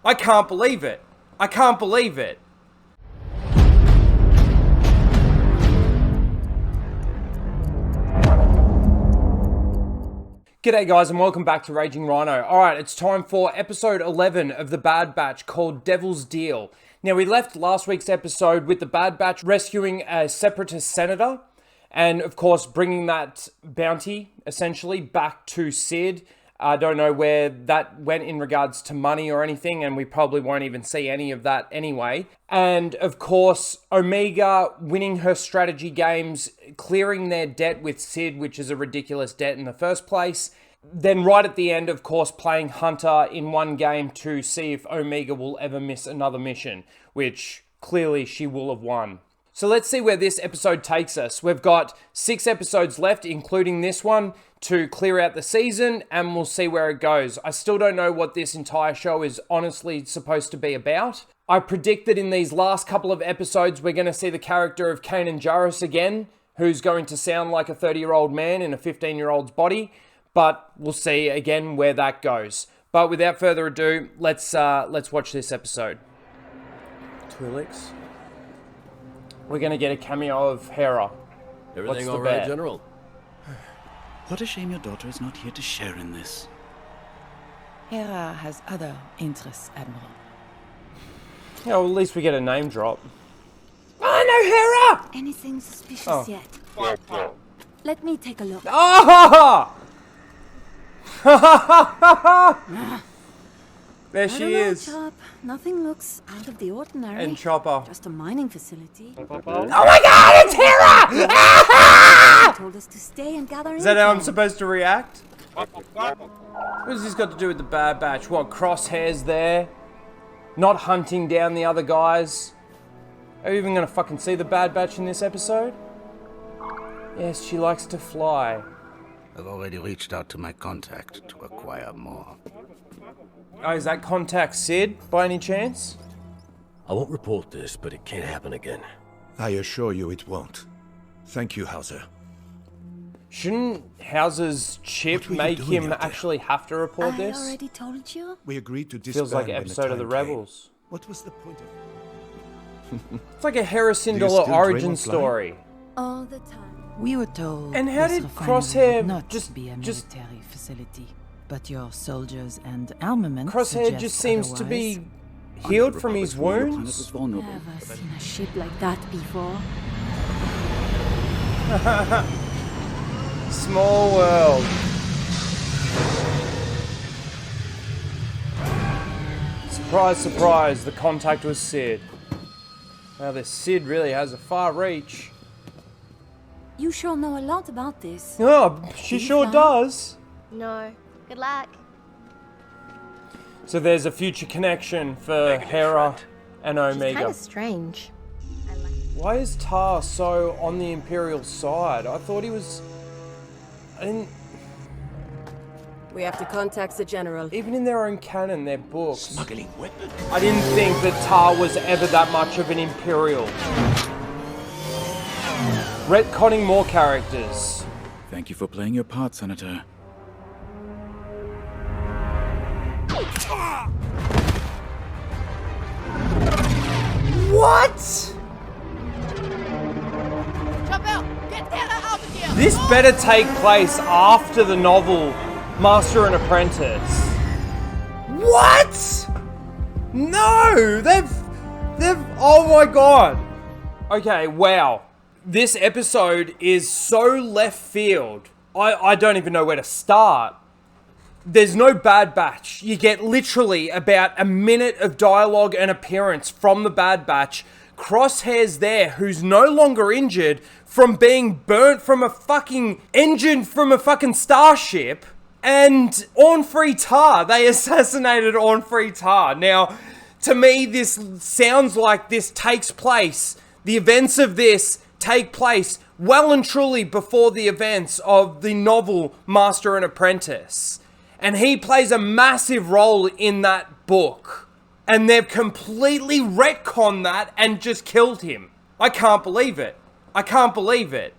I can't believe it. I can't believe it. G'day guys and welcome back to Raging Rhino. Alright, it's time for episode 11 of The Bad Batch called Devil's Deal. Now we left last week's episode with the Bad Batch rescuing a separatist senator and of course bringing that bounty essentially back to Sid. I don't know where that went in regards to money or anything, and we probably won't even see any of that anyway. And of course, Omega winning her strategy games, clearing their debt with Sid, which is a ridiculous debt in the first place. Then right at the end, of course, playing Hunter in one game to see if Omega will ever miss another mission, which clearly she will have won. So let's see where this episode takes us. We've got 6 episodes left, including this one, to clear out the season, and we'll see where it goes. I still don't know what this entire show is honestly supposed to be about. I predict that in these last couple of episodes, we're going to see the character of Kanan Jarrus again, who's going to sound like a 30-year-old man in a 15-year-old's body, but we'll see again where that goes. But without further ado, let's watch this episode. Twilix. We're going to get a cameo of Hera. Everything all right, bet? General? What a shame your daughter is not here to share in this. Hera has other interests, Admiral. Yeah, well, at least we get a name drop. I know Hera! Anything suspicious yet? Let me take a look. Ah! There she is. Chop. Nothing looks out of the ordinary. And Chopper. Just a mining facility. Oh my god, it's Hera! They told us to stay and gather. Is that how I'm supposed to react? What has this got to do with the Bad Batch? What, Crosshairs there? Not hunting down the other guys? Are you even going to fucking see the Bad Batch in this episode? Yes, she likes to fly. I've already reached out to my contact to acquire more. Oh, is that contact Sid, by any chance? I won't report this, but it can't happen again. I assure you it won't. Thank you, Hauser. Shouldn't Hauser's chip What were you make doing him out there? actually have to report I this? already told you. We agreed to disband Feels like an when the episode of The time came. Rebels. What was the point of... It's like a Hera still Syndulla dream origin of flying? story. All the time. We were told And how this did refinery Crosshair would not just- be a just- military facility, but your soldiers and armament Crosshair suggest just seems to otherwise. be healed from his wounds. Was vulnerable. Never seen a ship like that before. Small world. Surprise, surprise, the contact was Sid. Now this Sid really has a far reach. You sure know a lot about this. Oh, she Do you sure fly? does. No. Good luck. So there's a future connection for Hera and Kind Omega. of strange. Why is Tar so on the Imperial side? I thought he was... I didn't... We have to contact the General. Even in their own canon, their books, Smuggling weapons. I didn't think that Tar was ever that much of an Imperial. Retconning more characters. Thank you for playing your part, Senator. What? Jump out! Get Hera out of here! This better take place after the novel Master and Apprentice. What? No, they've, oh my god. Okay, wow. This episode is so left field. I don't even know where to start. There's no Bad Batch. You get literally about a minute of dialogue and appearance from the Bad Batch. Crosshair's there, who's no longer injured from being burnt from a fucking engine from a fucking starship. And Orn Free Tar, they assassinated Orn Free Tar. Now, to me, this sounds like this takes place, the events of this take place well and truly before the events of the novel Master and Apprentice. And he plays a massive role in that book. And they've completely retconned that and just killed him. I can't believe it. I can't believe it.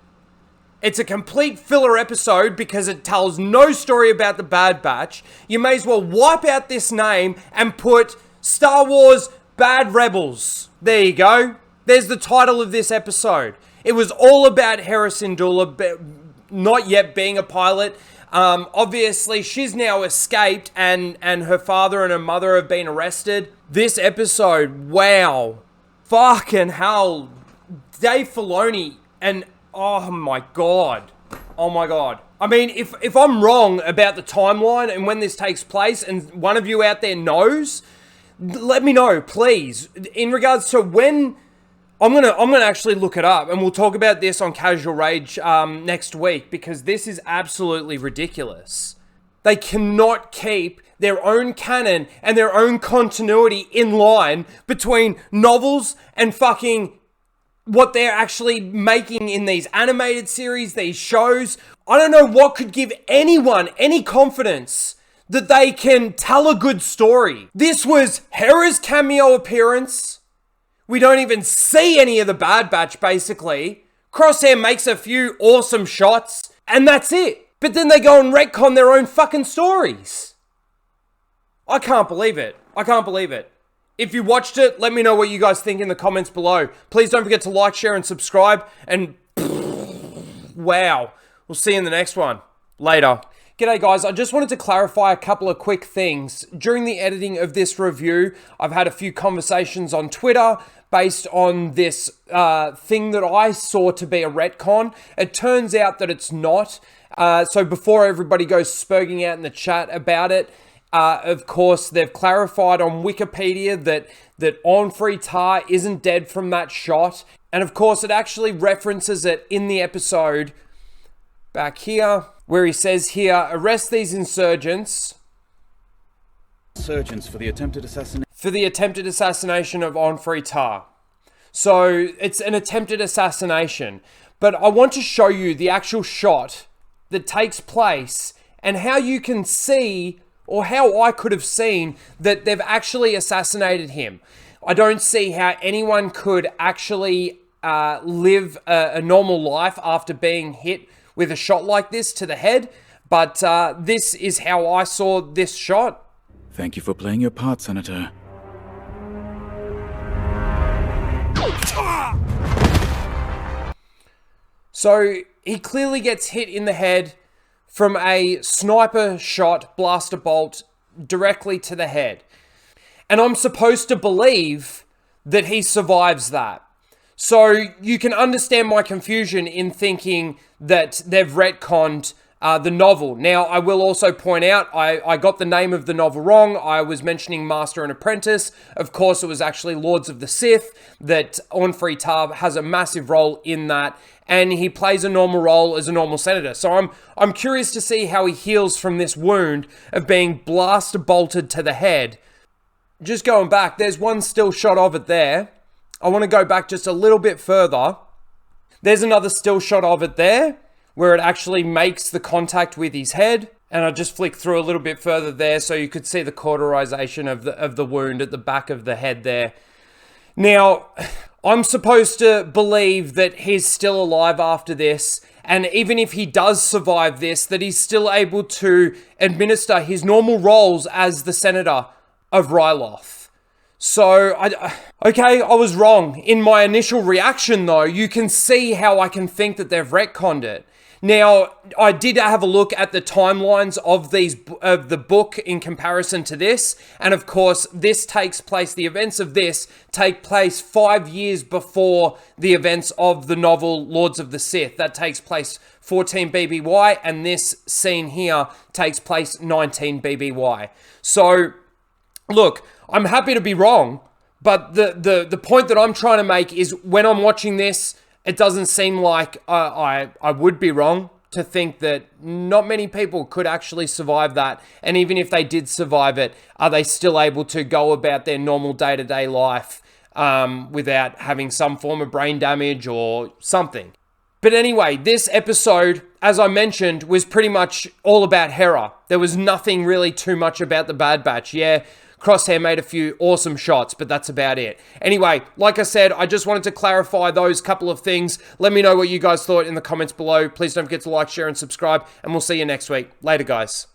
It's a complete filler episode because it tells no story about the Bad Batch. You may as well wipe out this name and put Star Wars Bad Rebels. There you go. There's the title of this episode. It was all about Hera Syndulla not yet being a pilot. Obviously, she's now escaped and her father and her mother have been arrested. This episode, wow. Fucking hell. Dave Filoni and oh my god. Oh my god. I mean, if I'm wrong about the timeline and when this takes place and one of you out there knows, let me know, please. In regards to when... I'm gonna actually look it up, and we'll talk about this on Casual Rage next week, because this is absolutely ridiculous. They cannot keep their own canon and their own continuity in line between novels and fucking what they're actually making in these animated series, these shows. I don't know what could give anyone any confidence that they can tell a good story. This was Hera's cameo appearance. We don't even see any of the Bad Batch, basically. Crosshair makes a few awesome shots, and that's it. But then they go and retcon their own fucking stories. I can't believe it. I can't believe it. If you watched it, let me know what you guys think in the comments below. Please don't forget to like, share, and subscribe. And wow. We'll see you in the next one. Later. G'day guys, I just wanted to clarify a couple of quick things. During the editing of this review, I've had a few conversations on Twitter based on this thing that I saw to be a retcon. It turns out that it's not. So before everybody goes spurging out in the chat about it, of course, they've clarified on Wikipedia that Onfrey Tar isn't dead from that shot. And of course, it actually references it in the episode back here, where he says here, arrest these insurgents for the attempted assassination. For the attempted assassination of Onfrey Tar. So it's an attempted assassination. But I want to show you the actual shot that takes place and how you can see, or how I could have seen, that they've actually assassinated him. I don't see how anyone could actually live a normal life after being hit with a shot like this to the head, but this is how I saw this shot. Thank you for playing your part, Senator. So he clearly gets hit in the head from a sniper shot, blaster bolt, directly to the head. And I'm supposed to believe that he survives that. So you can understand my confusion in thinking that they've retconned the novel. Now, I will also point out, I got the name of the novel wrong. I was mentioning Master and Apprentice. Of course, it was actually Lords of the Sith, that Onfrey Tar has a massive role in that, and he plays a normal role as a normal senator. So I'm curious to see how he heals from this wound of being blaster bolted to the head. Just going back, there's one still shot of it there. I want to go back just a little bit further. There's another still shot of it there, where it actually makes the contact with his head. And I just flick through a little bit further there so you could see the cauterization of the wound at the back of the head there. Now, I'm supposed to believe that he's still alive after this, and even if he does survive this, that he's still able to administer his normal roles as the senator of Ryloth. So, okay, I was wrong. In my initial reaction, though, you can see how I can think that they've retconned it. Now, I did have a look at the timelines of the book in comparison to this, and of course, the events of this take place 5 years before the events of the novel Lords of the Sith. That takes place 14 BBY, and this scene here takes place 19 BBY. So, look, I'm happy to be wrong, but the point that I'm trying to make is when I'm watching this, it doesn't seem like I would be wrong to think that not many people could actually survive that. And even if they did survive it, are they still able to go about their normal day-to-day life without having some form of brain damage or something? But anyway, this episode, as I mentioned, was pretty much all about Hera. There was nothing really too much about the Bad Batch. Yeah, Crosshair made a few awesome shots, but that's about it. Anyway, like I said, I just wanted to clarify those couple of things. Let me know what you guys thought in the comments below. Please don't forget to like, share, and subscribe, and we'll see you next week. Later, guys.